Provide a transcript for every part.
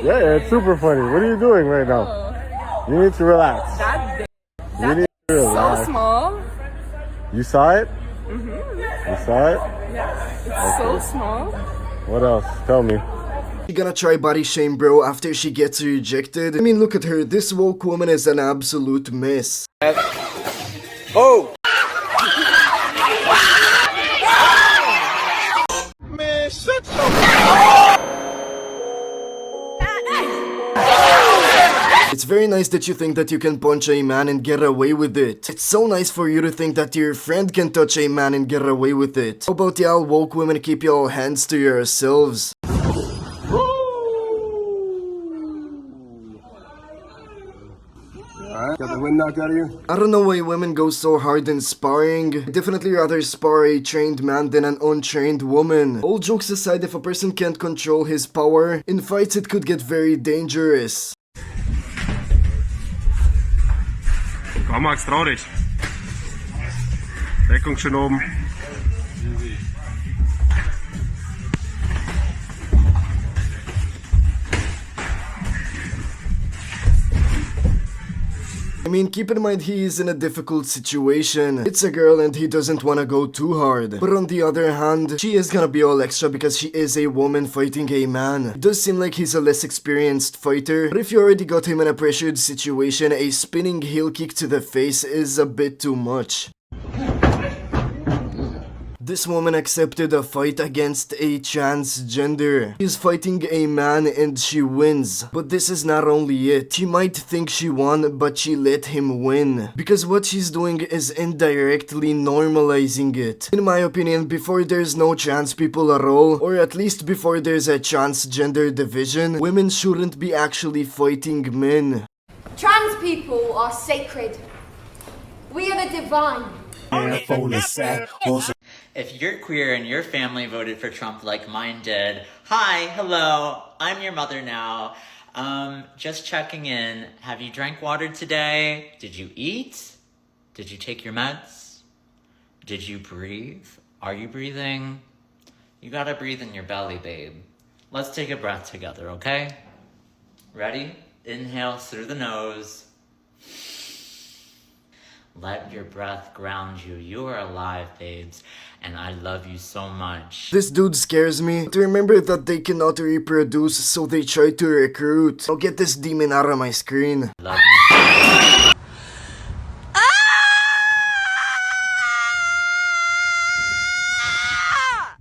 Yeah, it's super funny. What are you doing right now? You need to relax. That You need to so relax. small. You saw it? You saw it? Yes, it's so small. What else? Tell me. She gonna try body shame bro after she gets rejected? I mean, look at her. This woke woman is an absolute mess. Oh! It's very nice that you think that you can punch a man and get away with it. It's so nice for you to think that your friend can touch a man and get away with it. How about y'all woke women keep y'all hands to yourselves? Alright, got the wind knocked out of you? I don't know why women go so hard in sparring. I'd definitely rather spar a trained man than an untrained woman. All jokes aside, if a person can't control his power, in fights it could get very dangerous. Komm, Max, trau dich. Deckung schon oben. I mean, keep in mind he is in a difficult situation. It's a girl and he doesn't wanna go too hard. But on the other hand, she is gonna be all extra because she is a woman fighting a man. It does seem like he's a less experienced fighter, but if you already got him in a pressured situation, a spinning heel kick to the face is a bit too much. This woman accepted a fight against a transgender. She's fighting a man and she wins. But this is not only it. She might think she won, but she let him win. Because what she's doing is indirectly normalizing it. In my opinion, before there's no trans people at all, or at least before there's a transgender division, women shouldn't be actually fighting men. Trans people are sacred. We are the divine. If you're queer and your family voted for Trump like mine did, hi, hello, I'm your mother now. Just checking in. Have you drank water today? Did you eat? Did you take your meds? Did you breathe? Are you breathing? You gotta breathe in your belly, babe. Let's take a breath together, okay? Ready? Inhale through the nose. Let your breath ground you. You are alive, babes, and I love you so much. This dude scares me. But remember that they cannot reproduce, so they try to recruit. I'll get this demon out of my screen. Love you.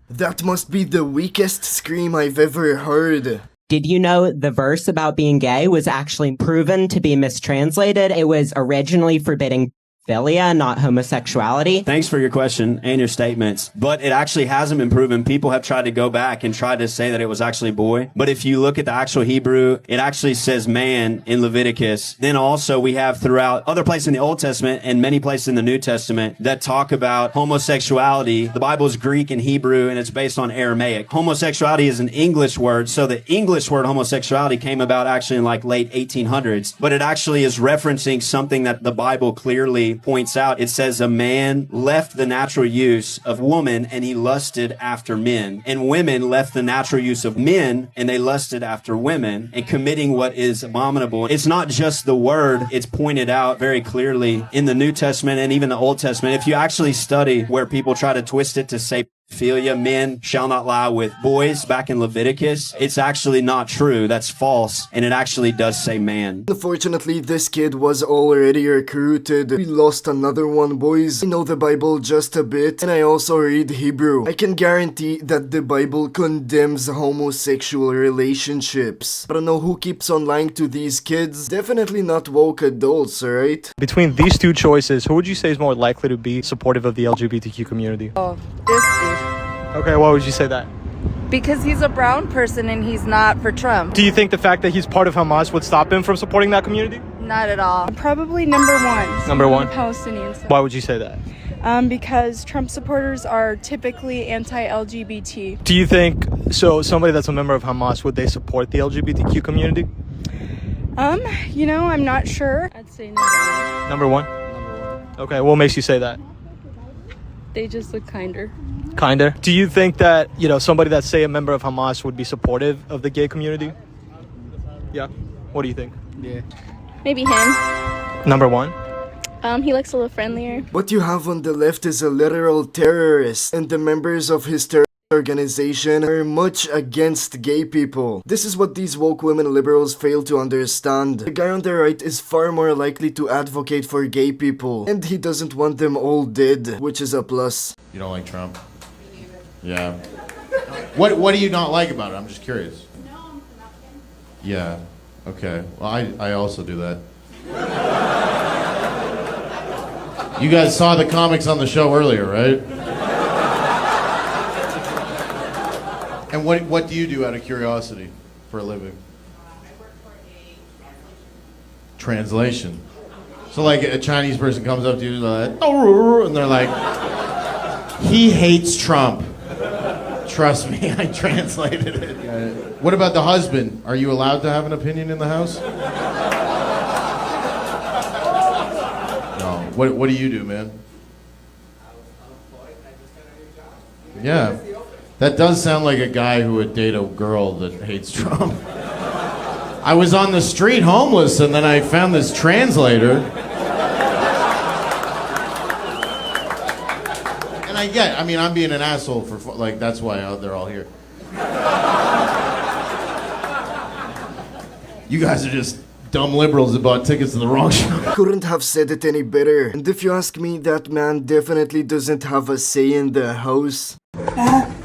That must be the weakest scream I've ever heard. Did you know the verse about being gay was actually proven to be mistranslated? It was originally forbidding philia, not homosexuality. Thanks for your question and your statements, but it actually hasn't been proven. People have tried to go back and try to say that it was actually boy, but if you look at the actual Hebrew, it actually says man in Leviticus. Then also we have throughout other places in the Old Testament and many places in the New Testament that talk about homosexuality. The Bible is Greek and Hebrew and it's based on Aramaic. Homosexuality is an English word, so the English word homosexuality came about actually in like late 1800s, but it actually is referencing something that the Bible clearly points out. It says a man left the natural use of woman and he lusted after men, and women left the natural use of men and they lusted after women, and committing what is abominable. It's not just the word, it's pointed out very clearly in the New Testament and even the Old Testament. If you actually study where people try to twist it to say pedophilia, men shall not lie with boys back in Leviticus, it's actually not true. That's false, and it actually does say man. Unfortunately, this kid was already recruited. We lost another one, boys. I know the Bible just a bit, and I also read Hebrew. I can guarantee that the Bible condemns homosexual relationships. I don't know who keeps on lying to these kids. Definitely not woke adults, alright? Between these two choices, who would you say is more likely to be supportive of the LGBTQ community? Oh, this dude. Okay, why would you say that? Because he's a brown person and he's not for Trump. Do you think the fact that he's part of Hamas would stop him from supporting that community? Not at all. Probably number one. Number one? The Palestinians. Why would you say that? Because Trump supporters are typically anti-LGBT. Do you think, so somebody that's a member of Hamas, would they support the LGBTQ community? I'm not sure. I'd say Number one? Okay, what makes you say that? they just look kinder. Kinder? Do you think that, somebody that's, say, a member of Hamas would be supportive of the gay community? Yeah. What do you think? Yeah. Maybe him. Number one. He looks a little friendlier. What you have on the left is a literal terrorist, and the members of his terrorist organization are much against gay people. This is what these woke women liberals fail to understand. The guy on the right is far more likely to advocate for gay people, and he doesn't want them all dead, which is a plus. You don't like Trump? Yeah. What do you not like about it? I'm just curious. Yeah. Okay. Well, I also do that. You guys saw the comics on the show earlier, right? And what do you do out of curiosity for a living? Translation. So like a Chinese person comes up to you and they're like, he hates Trump. Trust me, I translated it. What about the husband? Are you allowed to have an opinion in the house? No. What do you do, man? Yeah. That does sound like a guy who would date a girl that hates Trump. I was on the street homeless and then I found this translator. And I mean, I'm being an asshole for, like, that's why they're all here. You guys are just dumb liberals that bought tickets to the wrong show. Couldn't have said it any better. And if you ask me, that man definitely doesn't have a say in the house.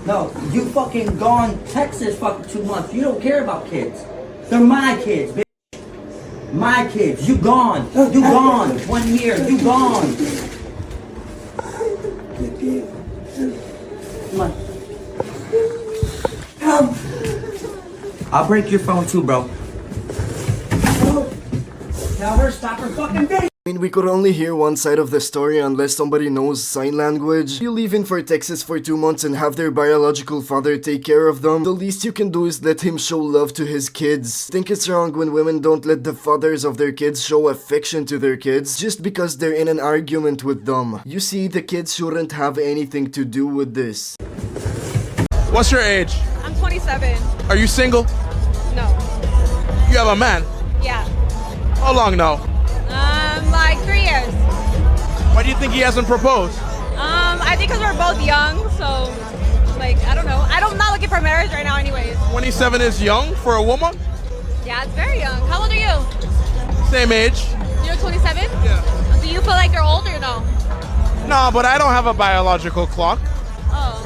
No, you fucking gone Texas fucking 2 months. You don't care about kids. They're my kids, bitch. My kids. You gone. You gone. 1 year. You gone. Come on. Help. I'll break your phone too, bro. Tell her stop her fucking video. I mean, we could only hear one side of the story unless somebody knows sign language. You leave in for Texas for 2 months and have their biological father take care of them. The least you can do is let him show love to his kids. Think it's wrong when women don't let the fathers of their kids show affection to their kids just because they're in an argument with them. You see, the kids shouldn't have anything to do with this. What's your age? I'm 27. Are you single? No. You have a man? Yeah. How long now? Like 3 years. Why do you think he hasn't proposed? I think because we're both young, so, like, I don't know. I'm not looking for marriage right now anyways. 27 is young for a woman? Yeah, it's very young. How old are you? Same age. You're 27? Yeah. Do you feel like you're old or no? No, but I don't have a biological clock. Oh.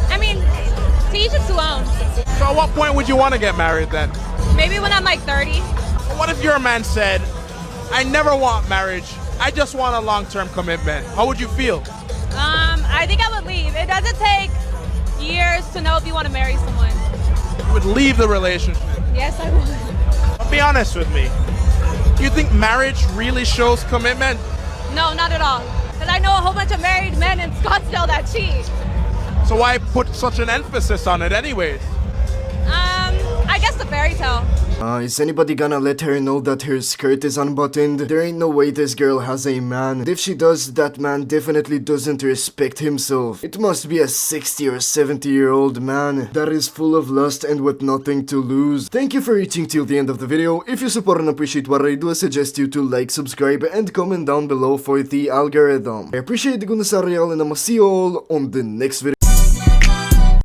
I mean, to each its own. So at what point would you want to get married then? Maybe when I'm like 30. What if your man said, I never want marriage, I just want a long-term commitment? How would you feel? I think I would leave. It doesn't take years to know if you want to marry someone. You would leave the relationship? Yes, I would. But be honest with me. Do you think marriage really shows commitment? No, not at all. Because I know a whole bunch of married men in Scottsdale that cheat. So why put such an emphasis on it anyways? I guess the fairy tale. Is anybody gonna let her know that her skirt is unbuttoned? There ain't no way this girl has a man. And if she does, that man definitely doesn't respect himself. It must be a 60 or 70-year-old man that is full of lust and with nothing to lose. Thank you for reaching till the end of the video. If you support and appreciate what I do, I suggest you to like, subscribe, and comment down below for the algorithm. I appreciate the goodness, Ariel, and I'ma see you all on the next video.